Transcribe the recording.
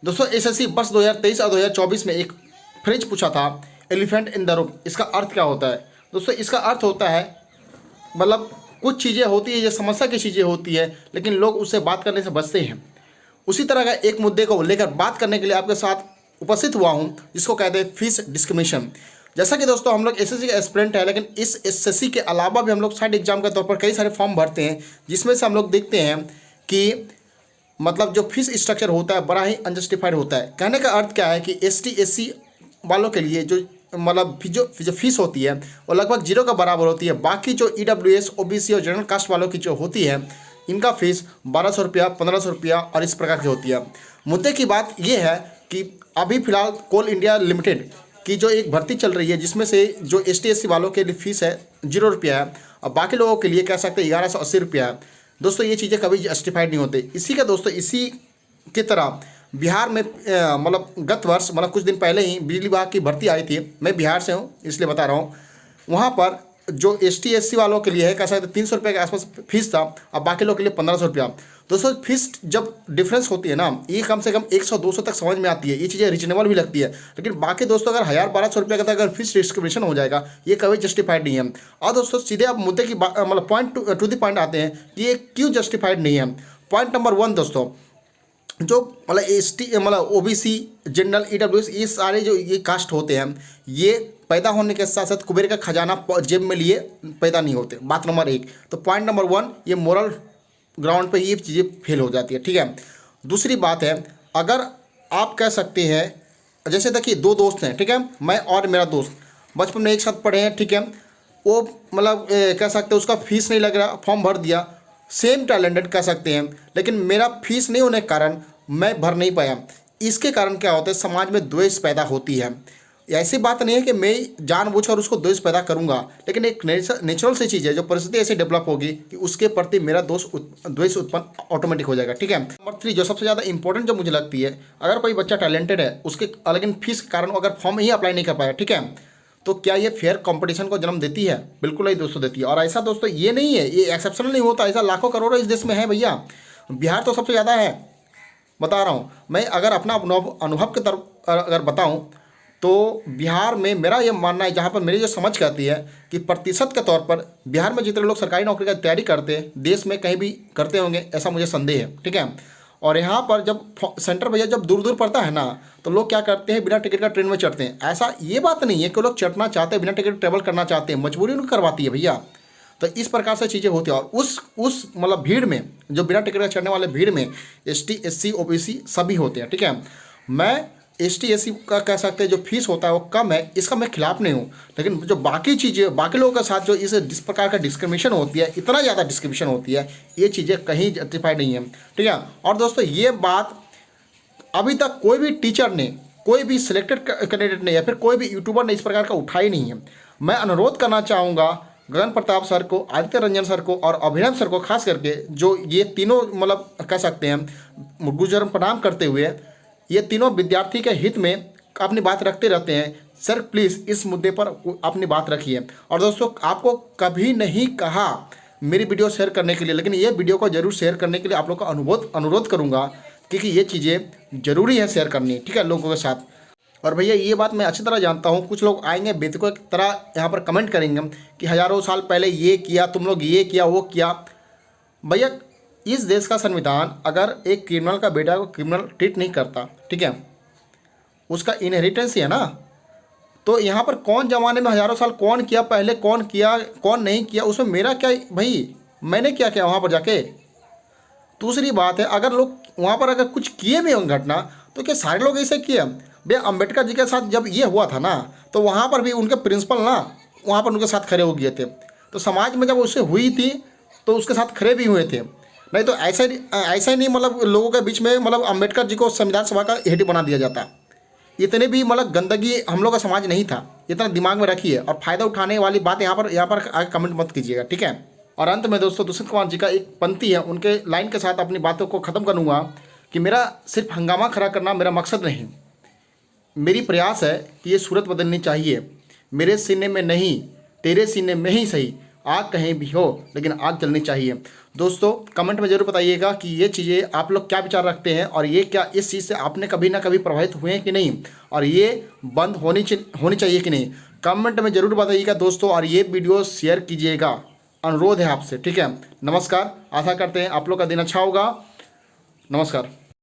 दोस्तों एसएससी वर्ष 2023 और 2024 में एक फ्रेज पूछा था, एलिफेंट इन द रूम, इसका अर्थ क्या होता है? दोस्तों इसका अर्थ होता है मतलब कुछ चीज़ें होती है, ये समस्या की चीज़ें होती है, लेकिन लोग उससे बात करने से बचते हैं। उसी तरह का एक मुद्दे को लेकर बात करने के लिए आपके साथ उपस्थित हुआ हूँ, जिसको कहते हैं फीस डिस्क्रिमिनेशन। जैसा कि दोस्तों हम लोग एसएससी का एस्पिरेंट है, लेकिन इस एसएससी के अलावा भी हम लोग साइड एग्जाम के तौर पर कई सारे फॉर्म भरते हैं, जिसमें से हम लोग देखते हैं कि मतलब जो फीस स्ट्रक्चर होता है बड़ा ही अनजस्टिफाइड होता है। कहने का अर्थ क्या है कि एसटी एससी वालों के लिए जो मतलब जो फीस होती है वो लगभग जीरो का बराबर होती है। बाकी जो ईडब्ल्यूएस ओबीसी और जनरल कास्ट वालों की जो होती है, इनका फीस 1200 रुपया, 1500 रुपया और इस प्रकार की होती है। मुद्दे की बात यह है कि अभी फिलहाल कोल इंडिया लिमिटेड की जो एक भर्ती चल रही है, जिसमें से जो एसटी एससी वालों के लिए फीस है 0 रुपया है और बाकी लोगों के लिए कह सकते हैं 1180 रुपया है। दोस्तों ये चीज़ें कभी जस्टिफाइड नहीं होती। इसी का दोस्तों इसी की तरह बिहार में मतलब गत वर्ष मतलब कुछ दिन पहले ही बिजली विभाग की भर्ती आई थी। मैं बिहार से हूँ इसलिए बता रहा हूँ। वहाँ पर जो एसटी एससी वालों के लिए है कह सकते 300 रुपये के आसपास फीस था और बाकी लोगों के लिए 1500 रुपया। दोस्तों फीस जब डिफरेंस होती है ना, ये कम से कम 100-200 तक समझ में आती है, ये चीज़ें रीजनेबल भी लगती है। लेकिन बाकी दोस्तों अगर 1000-1200 रुपये का अगर फीस डिस्क्रिमिनेशन हो जाएगा, ये कभी जस्टिफाइड नहीं है। और दोस्तों सीधे आप मुद्दे की मतलब पॉइंट टू द पॉइंट आते हैं कि ये क्यों जस्टिफाइड नहीं है। पॉइंट नंबर 1 दोस्तों, जो मतलब एसटी मतलब ओबीसी जनरल ईडब्ल्यूएस ये सारे जो ये कास्ट होते हैं, ये पैदा होने के साथ साथ कुबेर का खजाना जेब में लिए पैदा नहीं होते। बात नंबर 1। तो पॉइंट नंबर 1, ये मोरल ग्राउंड पे ये चीज़ें फेल हो जाती है, ठीक है। दूसरी बात है, अगर आप कह सकते हैं जैसे देखिए 2 दोस्त हैं, ठीक है, मैं और मेरा दोस्त बचपन में एक साथ पढ़े हैं, ठीक है। वो मतलब कह सकते हैं उसका फीस नहीं लग रहा, फॉर्म भर दिया, सेम टैलेंटेड कह सकते हैं, लेकिन मेरा फीस नहीं होने के कारण मैं भर नहीं पाया। इसके कारण क्या होता है, समाज में द्वेष पैदा होती है। ऐसी बात नहीं है कि मैं जानबूझकर उसको द्वेष पैदा करूंगा, लेकिन एक नेचुरल सी चीज़ है, जो परिस्थिति ऐसे डेवलप होगी कि उसके प्रति मेरा द्वेष उत्पन्न ऑटोमेटिक हो जाएगा, ठीक है। नंबर 3 जो सबसे ज़्यादा इंपॉर्टेंट जो मुझे लगती है, अगर कोई बच्चा टैलेंटेड है, उसके लेकिन फीस के कारण अगर फॉर्म ही अप्लाई नहीं कर पाया, ठीक है, तो क्या ये फेयर कंपटीशन को जन्म देती है? बिल्कुल नहीं दोस्तों देती है। और ऐसा दोस्तों ये नहीं है, ये एक्सेप्शनल नहीं होता, ऐसा लाखों करोड़ों इस देश में है भैया। बिहार तो सबसे ज़्यादा है, बता रहा हूँ मैं। अगर अपना अनुभव की तरफ अगर बताऊँ तो बिहार में मेरा ये मानना है, जहाँ पर मेरी जो समझ कहती है कि प्रतिशत के तौर पर बिहार में जितने लोग सरकारी नौकरी की तैयारी करते हैं, देश में कहीं भी करते होंगे ऐसा मुझे संदेह है, ठीक है। और यहाँ पर जब सेंटर भैया जब दूर दूर पड़ता है ना, तो लोग क्या करते हैं, बिना टिकट का ट्रेन में चढ़ते हैं। ऐसा ये बात नहीं है कि लोग चढ़ना चाहते हैं, बिना टिकट ट्रेवल करना चाहते हैं, मजबूरी उनको करवाती है भैया। तो इस प्रकार से चीज़ें होती है। और उस मतलब भीड़ में, जो बिना टिकट का चढ़ने वाले भीड़ में एसटी एससी ओबीसी सभी होते हैं, ठीक है। मैं एसटी एससी का कह सकते हैं जो फीस होता है वो कम है, इसका मैं खिलाफ नहीं हूँ, लेकिन जो बाकी चीज़ें बाकी लोगों के साथ जो इस प्रकार का डिस्क्रिमिनेशन होती है, इतना ज़्यादा डिस्क्रिमिनेशन होती है, ये चीज़ें कहीं जस्टिफाइड नहीं है, ठीक है। और दोस्तों ये बात अभी तक कोई भी टीचर ने, कोई भी सिलेक्टेड कैंडिडेट ने या फिर कोई भी यूट्यूबर ने इस प्रकार का उठाई नहीं है। मैं अनुरोध करना चाहूँगा गगन प्रताप सर को, आदित्य रंजन सर को और अभिनव सर को, खास करके जो ये तीनों मतलब कह सकते हैं गुजर प्रणाम करते हुए ये तीनों विद्यार्थी के हित में अपनी बात रखते रहते हैं। सर प्लीज़ इस मुद्दे पर अपनी बात रखिए। और दोस्तों आपको कभी नहीं कहा मेरी वीडियो शेयर करने के लिए, लेकिन ये वीडियो को जरूर शेयर करने के लिए आप लोग का अनुरोध करूँगा, क्योंकि ये चीज़ें ज़रूरी है शेयर करनी, ठीक है, लोगों के साथ। और भैया ये बात मैं अच्छी तरह जानता हूँ, कुछ लोग आएंगे बेतुकों की तरह यहाँ पर कमेंट करेंगे कि हज़ारों साल पहले ये किया, तुम लोग ये किया वो किया। भैया इस देश का संविधान अगर एक क्रिमिनल का बेटा को क्रिमिनल ट्रीट नहीं करता, ठीक है, उसका इनहेरिटेंस ही है ना, तो यहाँ पर कौन जमाने में हज़ारों साल कौन किया, पहले कौन किया कौन नहीं किया, उसमें मेरा क्या भाई, मैंने क्या किया वहाँ पर जाके। दूसरी बात है, अगर लोग वहाँ पर अगर कुछ किए भी होंगे घटना, तो क्या सारे लोग ऐसे किए? भैया अम्बेडकर जी के साथ जब ये हुआ था ना, तो वहाँ पर भी उनके प्रिंसिपल ना वहाँ पर उनके साथ खड़े हो गए थे। तो समाज में जब उससे हुई थी तो उसके साथ खड़े भी हुए थे। नहीं तो ऐसा ही नहीं मतलब लोगों के बीच में मतलब अम्बेडकर जी को संविधान सभा का हेड बना दिया जाता। इतने भी मतलब गंदगी हम लोग का समाज नहीं था, इतना दिमाग में रखिए। और फ़ायदा उठाने वाली बात यहाँ पर आगे कमेंट मत कीजिएगा, ठीक है। और अंत में दोस्तों दुष्यंत कुमार जी का एक पंक्ति है, उनके लाइन के साथ अपनी बातों को ख़त्म करूँगा कि मेरा सिर्फ हंगामा खड़ा करना मेरा मकसद नहीं, मेरी प्रयास है कि ये सूरत बदलनी चाहिए। मेरे सीने में नहीं, तेरे सीने में ही सही, आग कहीं भी हो लेकिन आग जलनी चाहिए। दोस्तों कमेंट में ज़रूर बताइएगा कि ये चीज़ें आप लोग क्या विचार रखते हैं और ये क्या इस चीज़ से आपने कभी ना कभी प्रभावित हुए हैं कि नहीं, और ये बंद होनी चाहिए कि नहीं, कमेंट में ज़रूर बताइएगा दोस्तों। और ये वीडियो शेयर कीजिएगा, अनुरोध है आपसे, ठीक है। नमस्कार, आशा करते हैं आप लोग का दिन अच्छा होगा। नमस्कार।